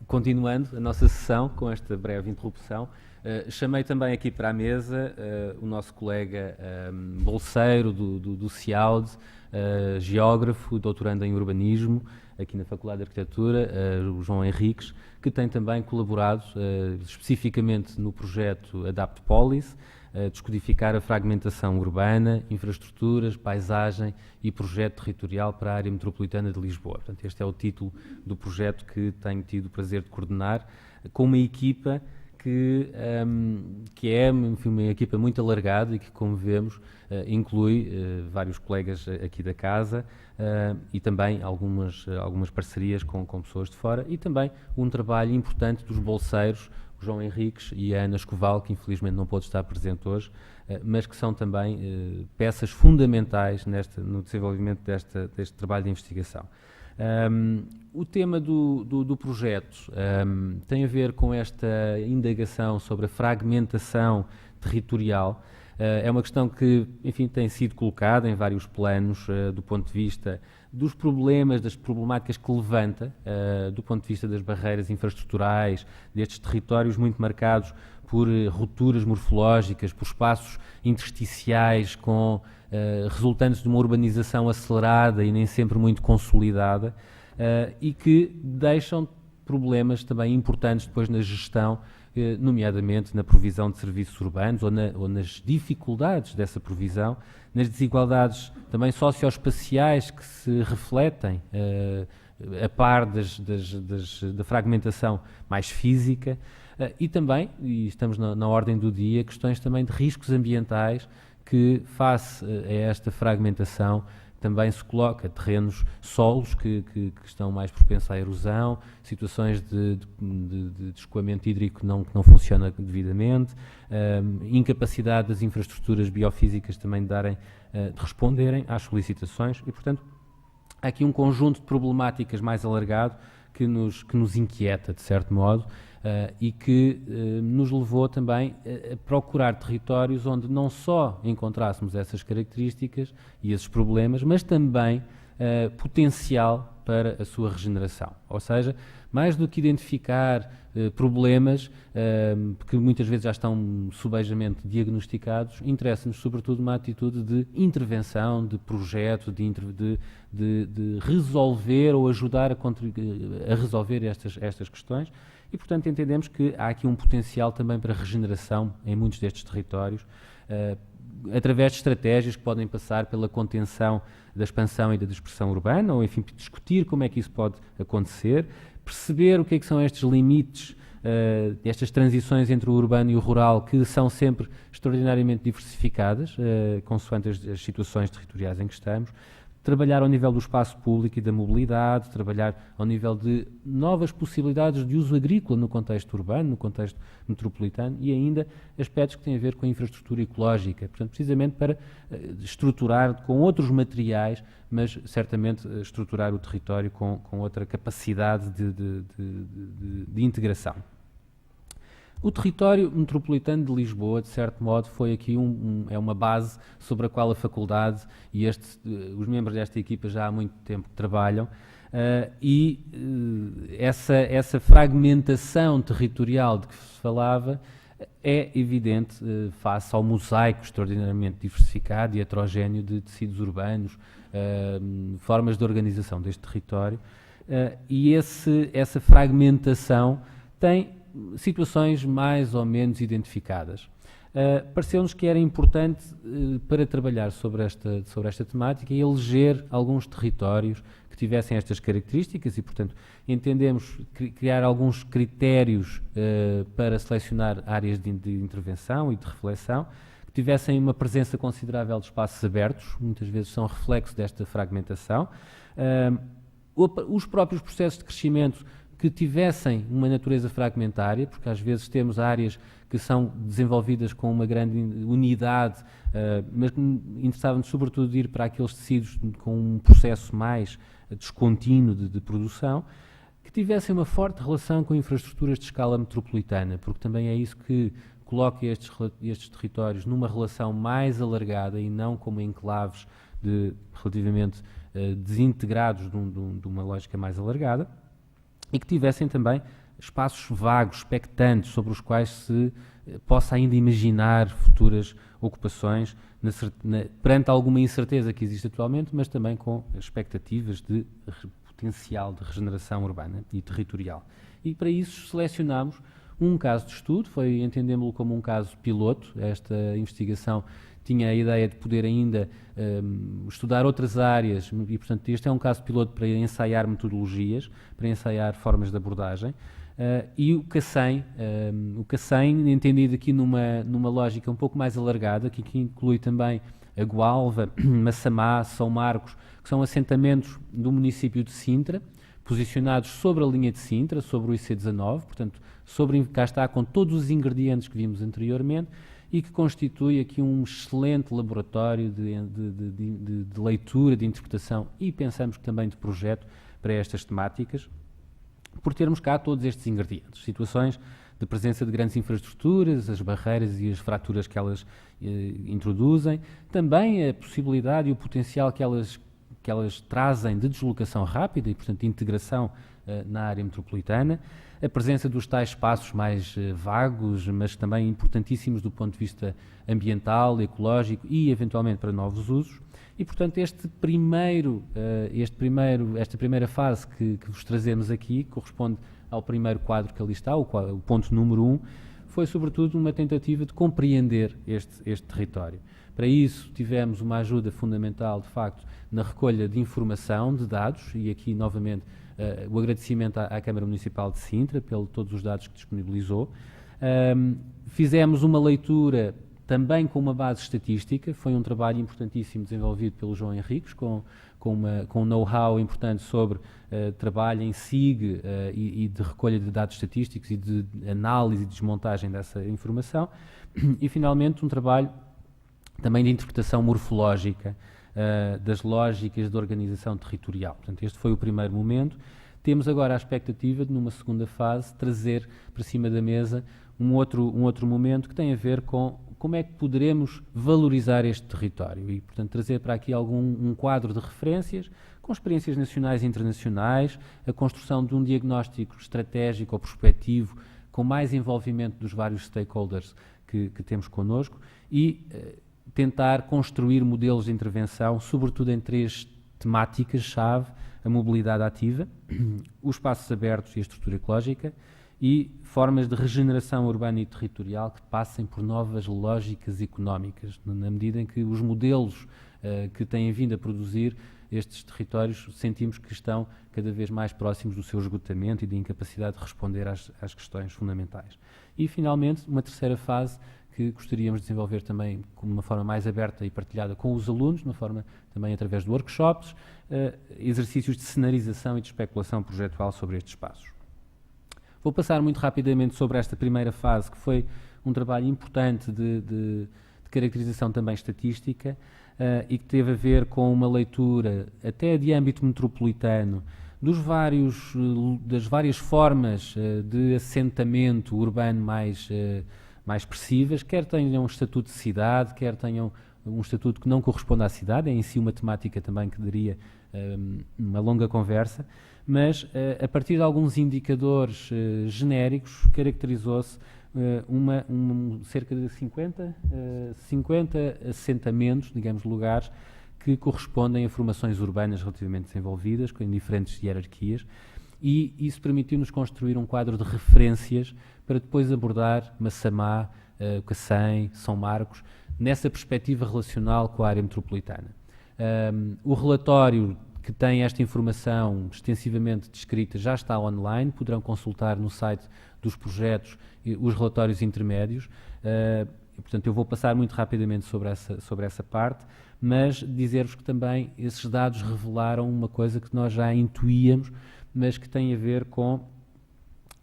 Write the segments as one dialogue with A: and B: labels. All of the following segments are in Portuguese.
A: Continuando a nossa sessão com esta breve interrupção, chamei também aqui para a mesa o nosso colega bolseiro do CIAUD, geógrafo, doutorando em urbanismo, aqui na Faculdade de Arquitetura, o João Henriques, que tem também colaborado especificamente no projeto Adapt Polis, descodificar a fragmentação urbana, infraestruturas, paisagem e projeto territorial para a área metropolitana de Lisboa. Portanto, este é o título do projeto que tenho tido o prazer de coordenar, com uma equipa que é, enfim, uma equipa muito alargada e que, como vemos, inclui vários colegas aqui da casa e também algumas parcerias com pessoas de fora, e também um trabalho importante dos bolseiros, o João Henriques e a Ana Escoval, que infelizmente não pôde estar presente hoje, mas que são também peças fundamentais no desenvolvimento deste trabalho de investigação. O tema do projeto tem a ver com esta indagação sobre a fragmentação territorial. É uma questão que, enfim, tem sido colocada em vários planos do ponto de vista dos problemas, das problemáticas que levanta, do ponto de vista das barreiras infraestruturais, destes territórios muito marcados por rupturas morfológicas, por espaços intersticiais resultantes de uma urbanização acelerada e nem sempre muito consolidada, e que deixam problemas também importantes depois na gestão, nomeadamente na provisão de serviços urbanos ou nas dificuldades dessa provisão, nas desigualdades também socioespaciais que se refletem a par da fragmentação mais física, e também, e estamos na ordem do dia, questões também de riscos ambientais que, face a esta fragmentação, também se coloca terrenos, solos que estão mais propensos à erosão, situações de escoamento hídrico que não funciona devidamente, incapacidade das infraestruturas biofísicas também de responderem às solicitações, e, portanto, há aqui um conjunto de problemáticas mais alargado que nos inquieta, de certo modo, e que nos levou também a procurar territórios onde não só encontrássemos essas características e esses problemas, mas também potencial para a sua regeneração. Ou seja, mais do que identificar problemas que muitas vezes já estão subejamente diagnosticados, interessa-nos sobretudo uma atitude de intervenção, de projeto, de resolver ou ajudar a resolver estas questões. E, portanto, entendemos que há aqui um potencial também para regeneração em muitos destes territórios, através de estratégias que podem passar pela contenção da expansão e da dispersão urbana, ou, enfim, discutir como é que isso pode acontecer, perceber o que é que são estes limites, estas transições entre o urbano e o rural, que são sempre extraordinariamente diversificadas, consoante as situações territoriais em que estamos, trabalhar ao nível do espaço público e da mobilidade, trabalhar ao nível de novas possibilidades de uso agrícola no contexto urbano, no contexto metropolitano, e ainda aspectos que têm a ver com a infraestrutura ecológica, portanto, precisamente para estruturar com outros materiais, mas certamente estruturar o território com outra capacidade de integração. O território metropolitano de Lisboa, de certo modo, foi aqui é uma base sobre a qual a faculdade e os membros desta equipa já há muito tempo trabalham, e essa fragmentação territorial de que se falava é evidente face ao mosaico extraordinariamente diversificado e heterogéneo de tecidos urbanos, formas de organização deste território, e essa fragmentação tem situações mais ou menos identificadas. Pareceu-nos que era importante, para trabalhar sobre esta temática, eleger alguns territórios que tivessem estas características e, portanto, entendemos criar alguns critérios para selecionar áreas de intervenção e de reflexão, que tivessem uma presença considerável de espaços abertos, muitas vezes são reflexo desta fragmentação, os próprios processos de crescimento que tivessem uma natureza fragmentária, porque às vezes temos áreas que são desenvolvidas com uma grande unidade, mas interessava-nos sobretudo ir para aqueles tecidos com um processo mais descontínuo de produção, que tivessem uma forte relação com infraestruturas de escala metropolitana, porque também é isso que coloca estes territórios numa relação mais alargada e não como enclaves relativamente desintegrados de uma lógica mais alargada. e que tivessem também espaços vagos, expectantes, sobre os quais se possa ainda imaginar futuras ocupações, perante alguma incerteza que existe atualmente, mas também com expectativas de potencial de regeneração urbana e territorial. E para isso selecionámos um caso de estudo, entendemos-lo como um caso piloto. Esta investigação tinha a ideia de poder ainda estudar outras áreas e, portanto, este é um caso piloto para ensaiar metodologias, para ensaiar formas de abordagem. E o CACEM, entendido aqui numa lógica um pouco mais alargada, que inclui também a Gualva, Massamá, São Marcos, que são assentamentos do município de Sintra, posicionados sobre a linha de Sintra, sobre o IC19, portanto, cá está com todos os ingredientes que vimos anteriormente, e que constitui aqui um excelente laboratório de leitura, de interpretação e pensamos que também de projeto para estas temáticas, por termos cá todos estes ingredientes, situações de presença de grandes infraestruturas, as barreiras e as fraturas que elas introduzem, também a possibilidade e o potencial que elas trazem de deslocação rápida e, portanto, de integração na área metropolitana, a presença dos tais espaços mais vagos, mas também importantíssimos do ponto de vista ambiental, ecológico e, eventualmente, para novos usos. E, portanto, esta primeira fase que vos trazemos aqui, corresponde ao primeiro quadro que ali está, o ponto número 1, foi, sobretudo, uma tentativa de compreender este território. Para isso, tivemos uma ajuda fundamental, de facto, na recolha de informação, de dados, e aqui, novamente, o agradecimento à Câmara Municipal de Sintra, pelos todos os dados que disponibilizou. Fizemos uma leitura também com uma base estatística, foi um trabalho importantíssimo desenvolvido pelo João Henriques, com um know-how importante sobre trabalho em SIG e de recolha de dados estatísticos e de análise e desmontagem dessa informação. E, finalmente, um trabalho também de interpretação morfológica das lógicas de organização territorial. Portanto, este foi o primeiro momento. Temos agora a expectativa de, numa segunda fase, trazer para cima da mesa um outro momento que tem a ver com como é que poderemos valorizar este território e, portanto, trazer para aqui um quadro de referências com experiências nacionais e internacionais, a construção de um diagnóstico estratégico ou prospectivo com mais envolvimento dos vários stakeholders que temos connosco e tentar construir modelos de intervenção, sobretudo em 3 temáticas-chave: a mobilidade ativa, os espaços abertos e a estrutura ecológica, e formas de regeneração urbana e territorial que passem por novas lógicas económicas, na medida em que os modelos que têm vindo a produzir estes territórios sentimos que estão cada vez mais próximos do seu esgotamento e da incapacidade de responder às questões fundamentais. E, finalmente, uma terceira fase que gostaríamos de desenvolver também de uma forma mais aberta e partilhada com os alunos, de uma forma também através de workshops, exercícios de cenarização e de especulação projetual sobre estes espaços. Vou passar muito rapidamente sobre esta primeira fase, que foi um trabalho importante de caracterização também estatística e que teve a ver com uma leitura até de âmbito metropolitano das várias formas de assentamento urbano mais expressivas, quer tenham um estatuto de cidade, quer tenham um estatuto que não corresponde à cidade, é em si uma temática também que daria uma longa conversa, mas a partir de alguns indicadores genéricos caracterizou-se cerca de 50 assentamentos, digamos, lugares, que correspondem a formações urbanas relativamente desenvolvidas, com diferentes hierarquias, e isso permitiu-nos construir um quadro de referências para depois abordar Massamá, Cacém, São Marcos, nessa perspectiva relacional com a área metropolitana. O relatório que tem esta informação extensivamente descrita já está online, poderão consultar no site dos projetos os relatórios intermédios. Portanto, eu vou passar muito rapidamente sobre essa parte, mas dizer-vos que também esses dados revelaram uma coisa que nós já intuíamos, mas que tem a ver com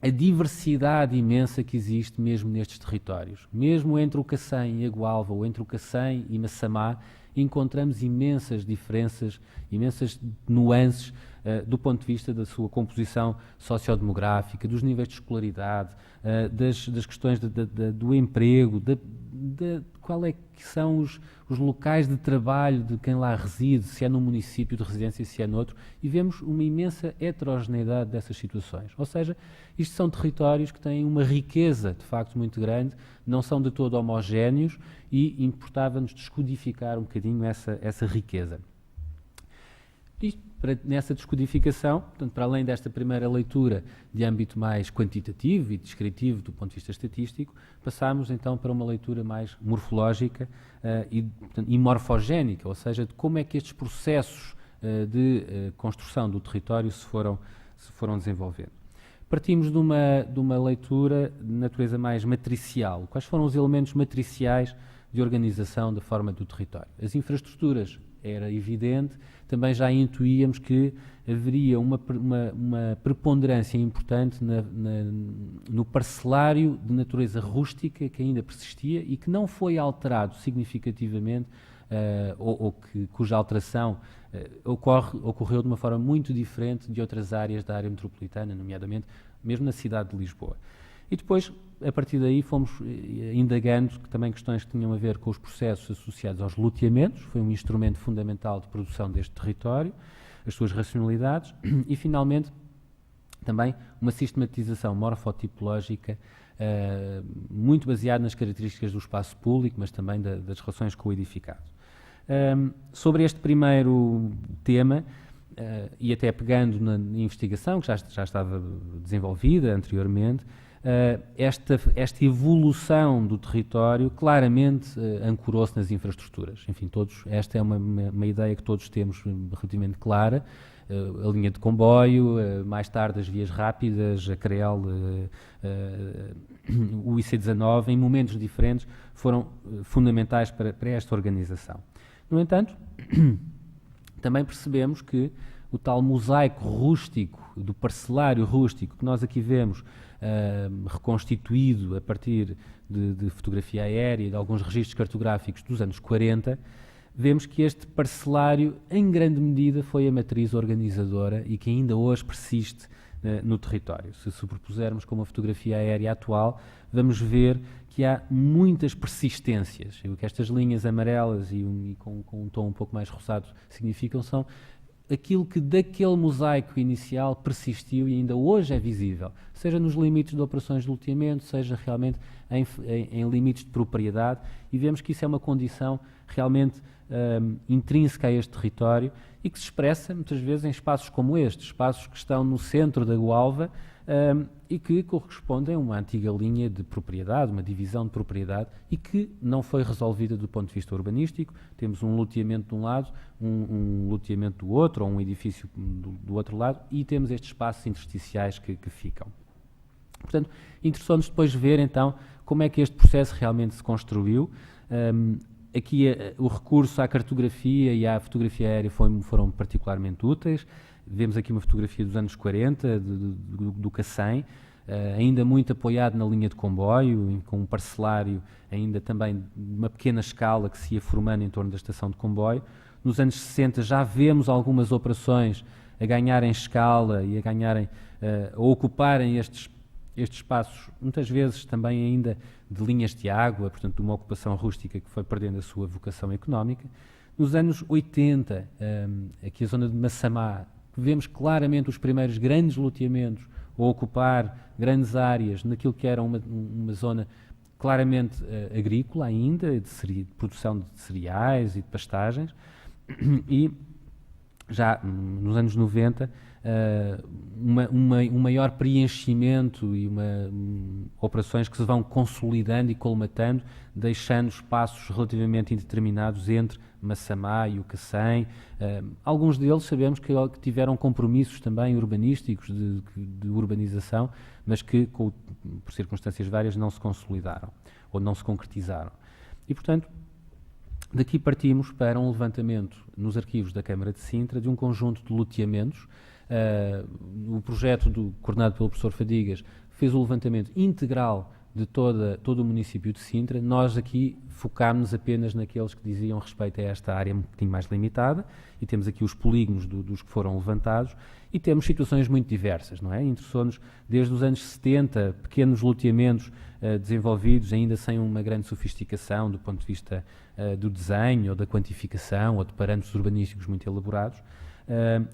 A: a diversidade imensa que existe mesmo nestes territórios. Mesmo entre o Cacém e a Gualva, ou entre o Cacém e Massamá, encontramos imensas diferenças, imensas nuances do ponto de vista da sua composição sociodemográfica, dos níveis de escolaridade, das questões do emprego, qual é que são os locais de trabalho de quem lá reside, se é num município de residência, se é noutro, e vemos uma imensa heterogeneidade dessas situações. Ou seja, isto são territórios que têm uma riqueza, de facto, muito grande, não são de todo homogéneos e importava-nos descodificar um bocadinho essa riqueza. Isto, nessa descodificação, portanto, para além desta primeira leitura de âmbito mais quantitativo e descritivo do ponto de vista estatístico, passámos então para uma leitura mais morfológica e morfogénica, ou seja, de como é que estes processos de construção do território se foram desenvolvendo. Partimos de uma leitura de natureza mais matricial. Quais foram os elementos matriciais de organização da forma do território? As infraestruturas, era evidente, também já intuíamos que haveria uma preponderância importante no parcelário de natureza rústica que ainda persistia e que não foi alterado significativamente, cuja alteração ocorreu de uma forma muito diferente de outras áreas da área metropolitana, nomeadamente mesmo na cidade de Lisboa. E depois, a partir daí, fomos indagando também questões que tinham a ver com os processos associados aos loteamentos, foi um instrumento fundamental de produção deste território, as suas racionalidades, e finalmente também uma sistematização morfotipológica muito baseada nas características do espaço público, mas também das relações com o edificado. Sobre este primeiro tema, e até pegando na investigação que já estava desenvolvida anteriormente, esta evolução do território claramente ancorou-se nas infraestruturas. Enfim, esta é uma ideia que todos temos relativamente clara. A linha de comboio, mais tarde as vias rápidas, a CREL, o IC19, em momentos diferentes, foram fundamentais para esta organização. No entanto, também percebemos que o tal mosaico rústico, do parcelário rústico, que nós aqui vemos reconstituído a partir de fotografia aérea e de alguns registros cartográficos dos anos 40, vemos que este parcelário, em grande medida, foi a matriz organizadora e que ainda hoje persiste no território. Se superpusermos com uma fotografia aérea atual, vamos ver que há muitas persistências. E o que estas linhas amarelas e com um tom um pouco mais rosado significam são aquilo que daquele mosaico inicial persistiu e ainda hoje é visível, seja nos limites de operações de loteamento, seja realmente em limites de propriedade, e vemos que isso é uma condição realmente intrínseca a este território e que se expressa muitas vezes em espaços como este, espaços que estão no centro da Gualva e que correspondem a uma antiga linha de propriedade, uma divisão de propriedade e que não foi resolvida do ponto de vista urbanístico. Temos um loteamento de um lado, um loteamento do outro, ou um edifício do outro lado, e temos estes espaços intersticiais que ficam. Portanto, interessou-nos depois ver então como é que este processo realmente se construiu. Aqui o recurso à cartografia e à fotografia aérea foram particularmente úteis. Vemos aqui uma fotografia dos anos 40, do Cacém, ainda muito apoiado na linha de comboio, com um parcelário ainda também de uma pequena escala que se ia formando em torno da estação de comboio. Nos anos 60 já vemos algumas operações a ganharem escala e a ocuparem estes espaços, muitas vezes também ainda de linhas de água, portanto de uma ocupação rústica que foi perdendo a sua vocação económica. Nos anos 80, aqui a zona de Massamá, vemos claramente os primeiros grandes loteamentos a ocupar grandes áreas naquilo que era uma zona claramente agrícola ainda, de produção de cereais e de pastagens, e já nos anos 90 um maior preenchimento e operações que se vão consolidando e colmatando, deixando espaços relativamente indeterminados entre Massamá e o Cacém. Alguns deles sabemos que tiveram compromissos também urbanísticos de urbanização, mas que, por circunstâncias várias, não se consolidaram ou não se concretizaram. E, portanto, daqui partimos para um levantamento nos arquivos da Câmara de Sintra de um conjunto de loteamentos. O projeto coordenado pelo professor Fadigas fez o levantamento integral de todo o município de Sintra. Nós aqui focámos apenas naqueles que diziam respeito a esta área um bocadinho mais limitada, e temos aqui os polígonos dos que foram levantados, e temos situações muito diversas, não é? Interessou-nos desde os anos 70, pequenos loteamentos desenvolvidos ainda sem uma grande sofisticação do ponto de vista do desenho, ou da quantificação, ou de parâmetros urbanísticos muito elaborados,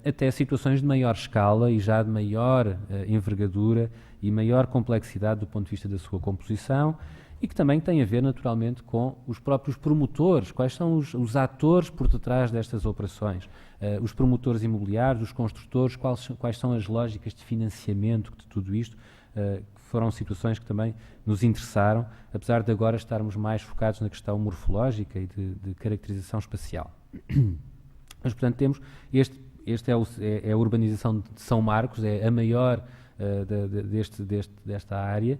A: até situações de maior escala e já de maior envergadura e maior complexidade do ponto de vista da sua composição, e que também tem a ver naturalmente com os próprios promotores, quais são os atores por detrás destas operações, os promotores imobiliários, os construtores, quais são as lógicas de financiamento de tudo isto, que foram situações que também nos interessaram, apesar de agora estarmos mais focados na questão morfológica e de caracterização espacial. Mas, portanto, temos este é a urbanização de São Marcos, é a maior desta área,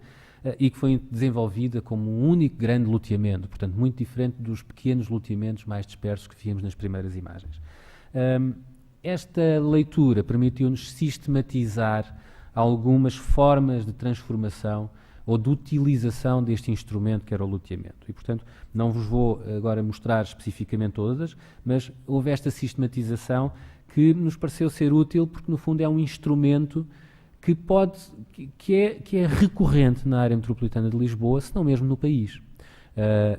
A: e que foi desenvolvida como um único grande loteamento, portanto, muito diferente dos pequenos loteamentos mais dispersos que víamos nas primeiras imagens. Esta leitura permitiu-nos sistematizar algumas formas de transformação ou de utilização deste instrumento que era o loteamento. E, portanto, não vos vou agora mostrar especificamente todas, mas houve esta sistematização que nos pareceu ser útil porque, no fundo, é um instrumento que é recorrente na área metropolitana de Lisboa, se não mesmo no país.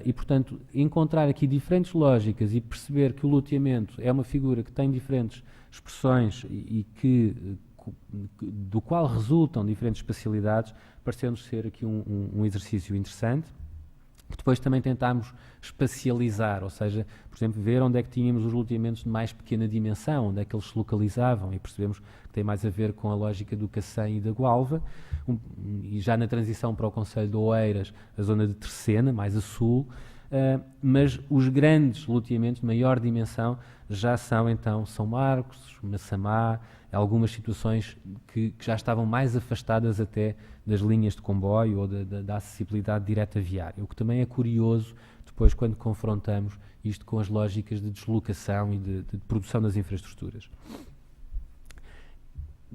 A: E, portanto, encontrar aqui diferentes lógicas e perceber que o loteamento é uma figura que tem diferentes expressões do qual resultam diferentes espacialidades, pareceu-nos ser aqui um exercício interessante, que depois também tentámos espacializar, ou seja, por exemplo, ver onde é que tínhamos os loteamentos de mais pequena dimensão, onde é que eles se localizavam, e percebemos que tem mais a ver com a lógica do Cacém e da Gualva, e já na transição para o concelho de Oeiras, a zona de Tercena, mais a sul, mas os grandes loteamentos de maior dimensão já são então São Marcos, Massamá, algumas situações que já estavam mais afastadas até das linhas de comboio ou da acessibilidade direta viária, o que também é curioso depois quando confrontamos isto com as lógicas de deslocação e de produção das infraestruturas.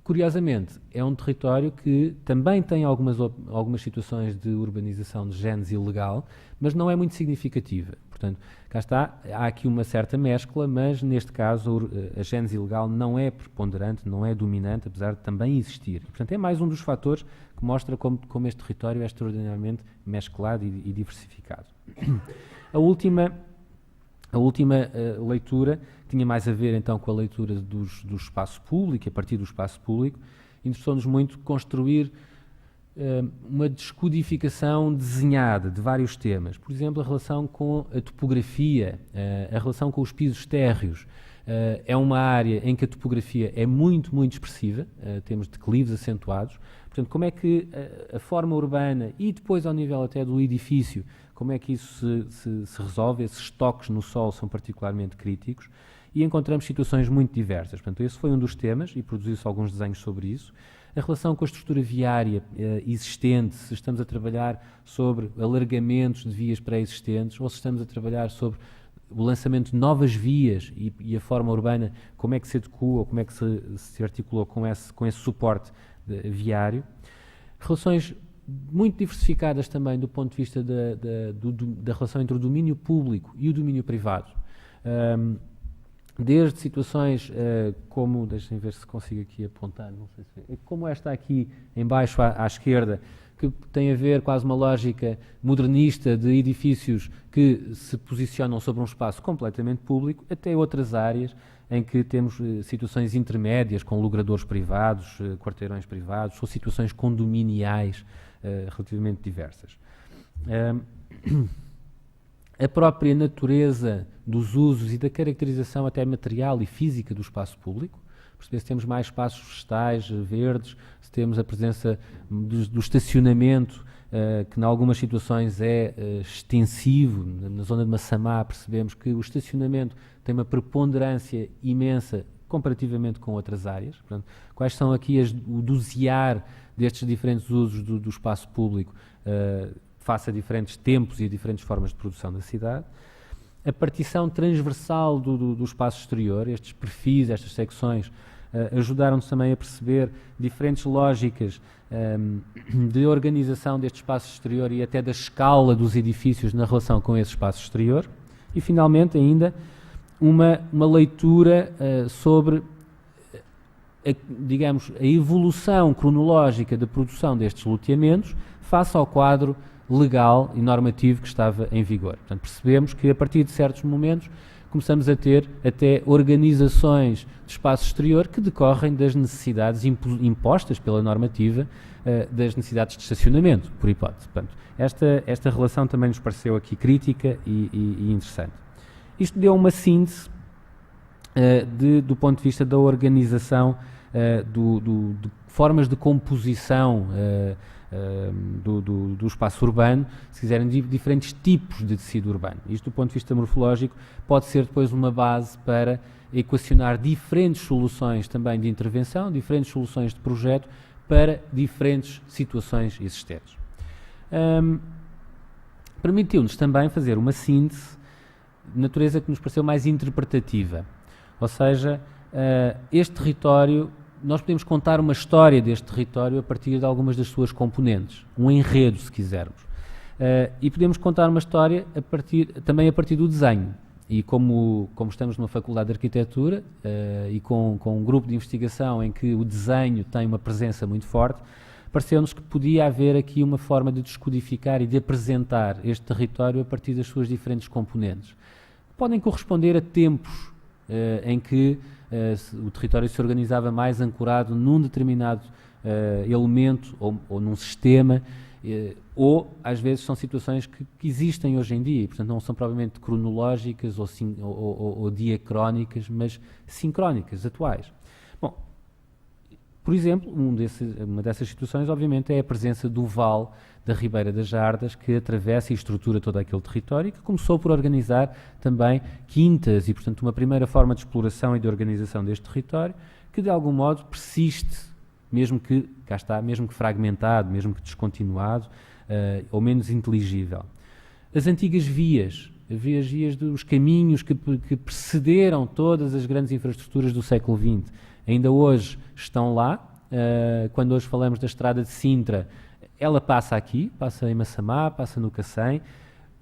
A: Curiosamente, é um território que também tem algumas situações de urbanização de génese ilegal, mas não é muito significativa. Portanto, cá está, há aqui uma certa mescla, mas neste caso a génese ilegal não é preponderante, não é dominante, apesar de também existir. Portanto, é mais um dos fatores que mostra como este território é extraordinariamente mesclado e diversificado. A última leitura tinha mais a ver então com a leitura do espaço público, a partir do espaço público. Interessou-nos muito construir uma descodificação desenhada de vários temas. Por exemplo, a relação com a topografia, a relação com os pisos térreos. É uma área em que a topografia é muito, muito expressiva, temos declives acentuados. Portanto, como é que a forma urbana e depois ao nível até do edifício, como é que isso se resolve? Esses toques no solo são particularmente críticos e encontramos situações muito diversas. Portanto, esse foi um dos temas e produziu-se alguns desenhos sobre isso. A relação com a estrutura viária existente, se estamos a trabalhar sobre alargamentos de vias pré-existentes ou se estamos a trabalhar sobre o lançamento de novas vias e a forma urbana, como é que se adequa, como é que se articulou com esse suporte viário. Relações muito diversificadas também do ponto de vista da relação entre o domínio público e o domínio privado. Desde situações como, deixem ver se consigo aqui apontar, não sei se como esta aqui em baixo à esquerda, que tem a ver quase uma lógica modernista de edifícios que se posicionam sobre um espaço completamente público, até outras áreas em que temos situações intermédias com logradores privados, quarteirões privados, ou situações condominiais relativamente diversas. A própria natureza dos usos e da caracterização até material e física do espaço público, perceber se temos mais espaços vegetais, verdes, se temos a presença do estacionamento, que em algumas situações é extensivo. Na zona de Massamá percebemos que o estacionamento tem uma preponderância imensa comparativamente com outras áreas. Portanto, quais são aqui o dosear destes diferentes usos do espaço público face a diferentes tempos e a diferentes formas de produção da cidade. A partição transversal do espaço exterior, estes perfis, estas secções, ajudaram-nos também a perceber diferentes lógicas de organização deste espaço exterior e até da escala dos edifícios na relação com esse espaço exterior. E, finalmente, ainda uma leitura sobre, digamos, a evolução cronológica da produção destes loteamentos face ao quadro legal e normativo que estava em vigor. Portanto, percebemos que, a partir de certos momentos, começamos a ter até organizações de espaço exterior que decorrem das necessidades impostas pela normativa, das necessidades de estacionamento, por hipótese. Portanto, esta relação também nos pareceu aqui crítica e interessante. Isto deu uma síntese do ponto de vista da organização, de formas de composição do espaço urbano, se quiserem, de diferentes tipos de tecido urbano. Isto, do ponto de vista morfológico, pode ser depois uma base para equacionar diferentes soluções também de intervenção, diferentes soluções de projeto para diferentes situações existentes. Permitiu-nos também fazer uma síntese de natureza que nos pareceu mais interpretativa, ou seja, este território, nós podemos contar uma história deste território a partir de algumas das suas componentes, um enredo, se quisermos. E podemos contar uma história também a partir do desenho. E como estamos numa faculdade de arquitetura e com um grupo de investigação em que o desenho tem uma presença muito forte, pareceu-nos que podia haver aqui uma forma de descodificar e de apresentar este território a partir das suas diferentes componentes. Podem corresponder a tempos em que o território se organizava mais ancorado num determinado elemento ou num sistema, ou às vezes são situações que existem hoje em dia, e, portanto não são propriamente cronológicas ou diacrónicas, mas sincrónicas, atuais. Bom, por exemplo, uma dessas situações, obviamente, é a presença do vale da Ribeira das Jardas, que atravessa e estrutura todo aquele território e que começou por organizar também quintas e, portanto, uma primeira forma de exploração e de organização deste território que, de algum modo, persiste, mesmo que, cá está, mesmo que fragmentado, mesmo que descontinuado ou menos inteligível. As antigas vias dos caminhos que precederam todas as grandes infraestruturas do século XX, ainda hoje estão lá. Quando hoje falamos da estrada de Sintra, ela passa aqui, passa em Massamá, passa no Cacém,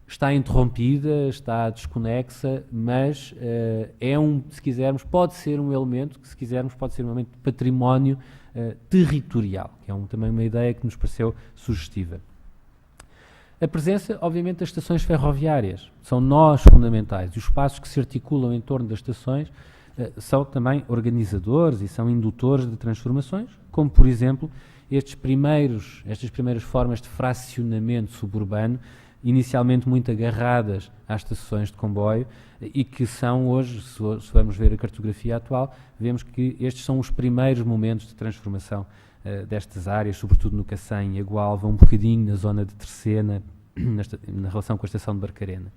A: está interrompida, está desconexa, mas se quisermos, pode ser um elemento, que se quisermos, pode ser um elemento de património territorial, que é também uma ideia que nos pareceu sugestiva. A presença, obviamente, das estações ferroviárias são nós fundamentais, e os espaços que se articulam em torno das estações são também organizadores e são indutores de transformações, como, por exemplo, estas primeiras formas de fracionamento suburbano, inicialmente muito agarradas às estações de comboio e que são hoje, se vamos ver a cartografia atual, vemos que estes são os primeiros momentos de transformação destas áreas, sobretudo no Cacém e Agualva, um bocadinho na zona de Terceira, na relação com a estação de Barcarena.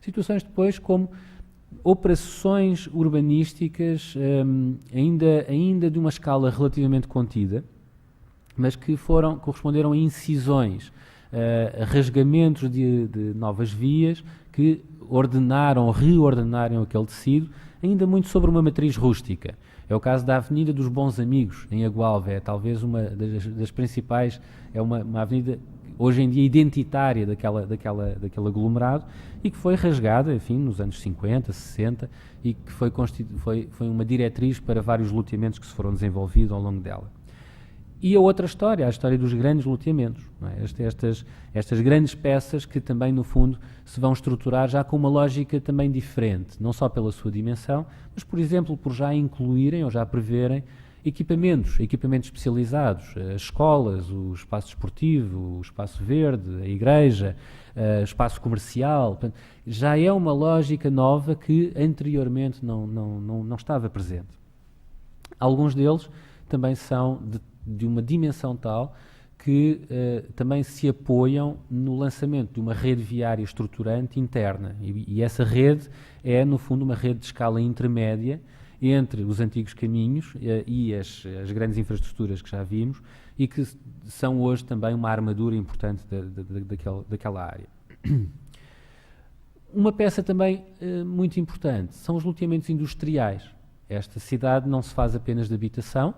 A: Situações depois como operações urbanísticas ainda de uma escala relativamente contida, mas que corresponderam a incisões, a rasgamentos de novas vias que reordenaram aquele tecido, ainda muito sobre uma matriz rústica. É o caso da Avenida dos Bons Amigos, em Agualva, é talvez uma das principais, é uma avenida hoje em dia identitária daquele aglomerado e que foi rasgada, enfim, nos anos 50, 60 e que foi uma diretriz para vários loteamentos que se foram desenvolvidos ao longo dela. E a outra história, a história dos grandes loteamentos, não é? Estas grandes peças que também, no fundo, se vão estruturar já com uma lógica também diferente, não só pela sua dimensão, mas, por exemplo, por já incluírem ou já preverem equipamentos especializados, as escolas, o espaço desportivo, o espaço verde, a igreja, espaço comercial. Portanto, já é uma lógica nova que anteriormente não estava presente. Alguns deles também são de uma dimensão tal que também se apoiam no lançamento de uma rede viária estruturante interna. E essa rede é, no fundo, uma rede de escala intermédia entre os antigos caminhos e as grandes infraestruturas que já vimos e que são hoje também uma armadura importante daquela área. Uma peça também muito importante são os loteamentos industriais. esta cidade não se faz apenas de habitação.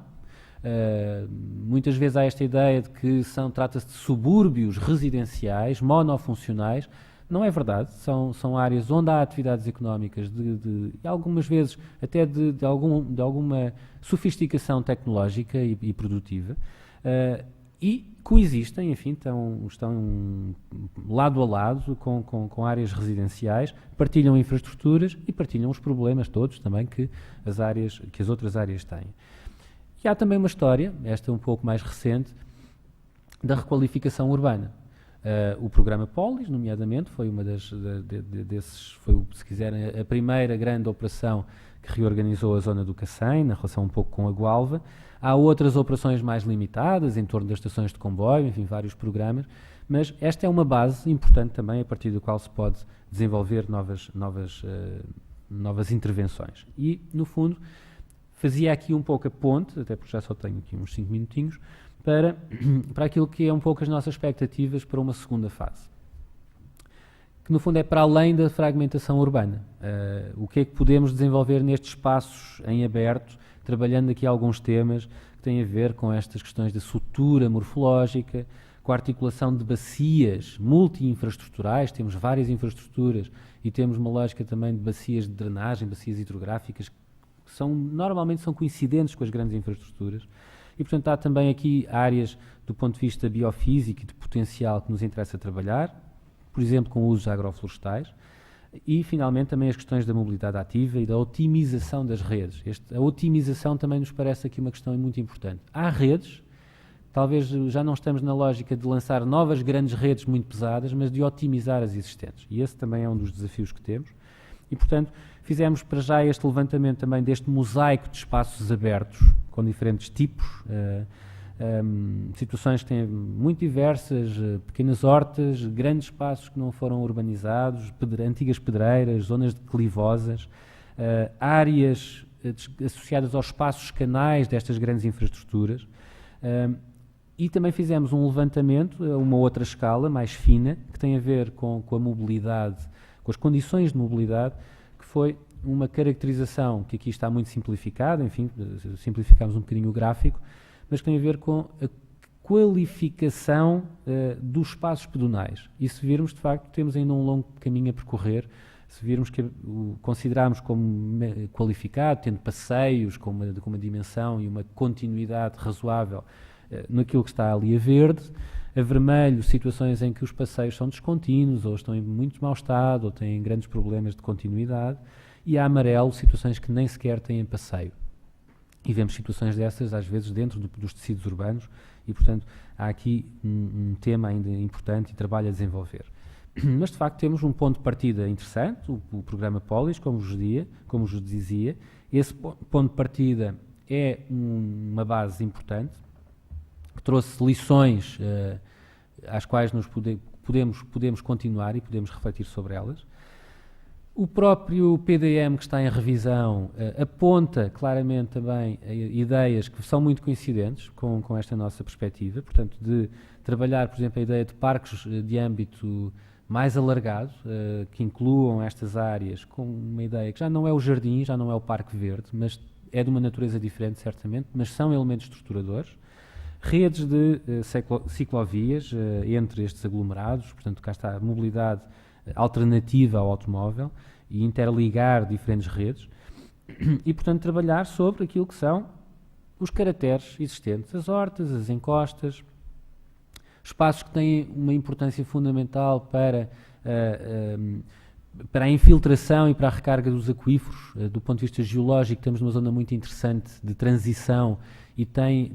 A: Muitas vezes há esta ideia de que trata-se de subúrbios residenciais, monofuncionais. Não é verdade, são áreas onde há atividades económicas e algumas vezes até de alguma sofisticação tecnológica e produtiva, e coexistem, enfim, estão lado a lado com áreas residenciais, partilham infraestruturas e partilham os problemas todos também que as outras áreas têm. E há também uma história, esta um pouco mais recente, da requalificação urbana. O programa Polis, nomeadamente, foi se quiserem, a primeira grande operação que reorganizou a zona do Cacém, na relação um pouco com a Gualva. Há outras operações mais limitadas, em torno das estações de comboio, enfim, vários programas, mas esta é uma base importante também, a partir da qual se pode desenvolver novas intervenções. E, no fundo, fazia aqui um pouco a ponte, até porque já só tenho aqui uns 5 minutinhos, para aquilo que é um pouco as nossas expectativas para uma segunda fase. Que no fundo é para além da fragmentação urbana. O que é que podemos desenvolver nestes espaços em aberto, trabalhando aqui alguns temas que têm a ver com estas questões da sutura morfológica, com a articulação de bacias multi-infraestruturais, temos várias infraestruturas e temos uma lógica também de bacias de drenagem, bacias hidrográficas, que normalmente são coincidentes com as grandes infraestruturas. E, portanto, há também aqui áreas do ponto de vista biofísico e de potencial que nos interessa trabalhar, por exemplo, com usos agroflorestais, e, finalmente, também as questões da mobilidade ativa e da otimização das redes. A otimização também nos parece aqui uma questão muito importante. Há redes, talvez já não estamos na lógica de lançar novas grandes redes muito pesadas, mas de otimizar as existentes. E esse também é um dos desafios que temos. E, portanto, fizemos para já este levantamento também deste mosaico de espaços abertos, com diferentes tipos, situações que têm muito diversas, pequenas hortas, grandes espaços que não foram urbanizados, antigas pedreiras, zonas declivosas, áreas associadas aos espaços canais destas grandes infraestruturas. E também fizemos um levantamento a uma outra escala, mais fina, que tem a ver com a mobilidade, com as condições de mobilidade, que foi uma caracterização que aqui está muito simplificada, enfim, simplificámos um bocadinho o gráfico, mas que tem a ver com a qualificação dos espaços pedonais. E se virmos, de facto, temos ainda um longo caminho a percorrer, se virmos que considerarmos como qualificado, tendo passeios com uma dimensão e uma continuidade razoável naquilo que está ali a verde, a vermelho, situações em que os passeios são descontínuos, ou estão em muito mau estado, ou têm grandes problemas de continuidade, e a amarelo, situações que nem sequer têm passeio. E vemos situações dessas, às vezes, dentro dos tecidos urbanos, e, portanto, há aqui um tema ainda importante e trabalho a desenvolver. Mas, de facto, temos um ponto de partida interessante, o programa Polis, como vos dizia. Esse ponto de partida é uma base importante, que trouxe lições às quais nos podemos continuar e podemos refletir sobre elas. O próprio PDM que está em revisão aponta claramente também ideias que são muito coincidentes com esta nossa perspectiva, portanto, de trabalhar, por exemplo, a ideia de parques de âmbito mais alargado, que incluam estas áreas com uma ideia que já não é o jardim, já não é o parque verde, mas é de uma natureza diferente, certamente, mas são elementos estruturadores. Redes de ciclovias entre estes aglomerados, portanto, cá está a mobilidade alternativa ao automóvel e interligar diferentes redes e, portanto, trabalhar sobre aquilo que são os caracteres existentes, as hortas, as encostas, espaços que têm uma importância fundamental para a infiltração e para a recarga dos aquíferos. Do ponto de vista geológico, estamos numa zona muito interessante de transição e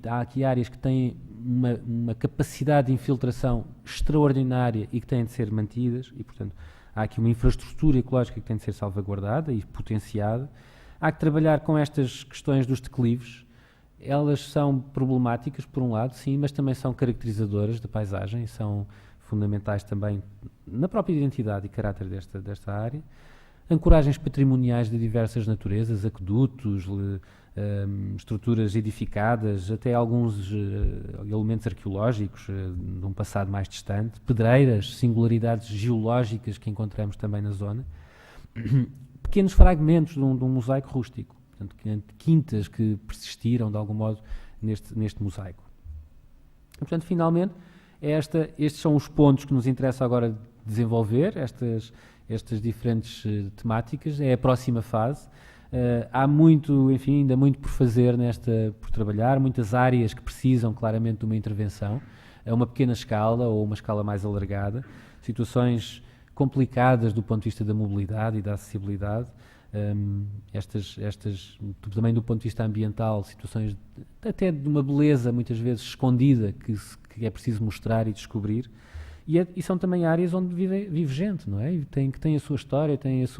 A: há aqui áreas que têm uma capacidade de infiltração extraordinária e que têm de ser mantidas e, portanto, há aqui uma infraestrutura ecológica que tem de ser salvaguardada e potenciada. Há que trabalhar com estas questões dos declives. Elas são problemáticas, por um lado, sim, mas também são caracterizadoras da paisagem, são fundamentais também na própria identidade e caráter desta área. Ancoragens patrimoniais de diversas naturezas, aquedutos, estruturas edificadas, até alguns elementos arqueológicos de um passado mais distante, pedreiras, singularidades geológicas que encontramos também na zona, pequenos fragmentos de um mosaico rústico. portanto, quintas que persistiram de algum modo neste mosaico. E, portanto, finalmente, estes são os pontos que nos interessa agora desenvolver, estas diferentes temáticas, é a próxima fase. Há muito, enfim, ainda muito por fazer por trabalhar, muitas áreas que precisam claramente de uma intervenção, a uma pequena escala ou uma escala mais alargada, situações complicadas do ponto de vista da mobilidade e da acessibilidade, também do ponto de vista ambiental, situações até de uma beleza muitas vezes escondida que é preciso mostrar e descobrir, e são também áreas onde vive gente, não é? Que tem a sua história, tem as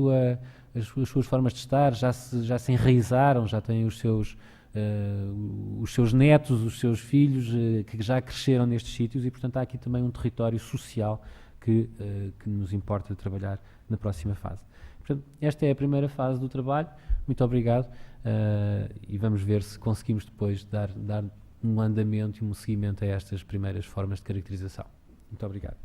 A: suas formas de estar, já se enraizaram, já têm os seus netos, os seus filhos que já cresceram nestes sítios, e portanto há aqui também um território social que nos importa trabalhar na próxima fase. Portanto, esta é a primeira fase do trabalho. Muito obrigado e vamos ver se conseguimos depois dar um andamento e um seguimento a estas primeiras formas de caracterização. Muito obrigado.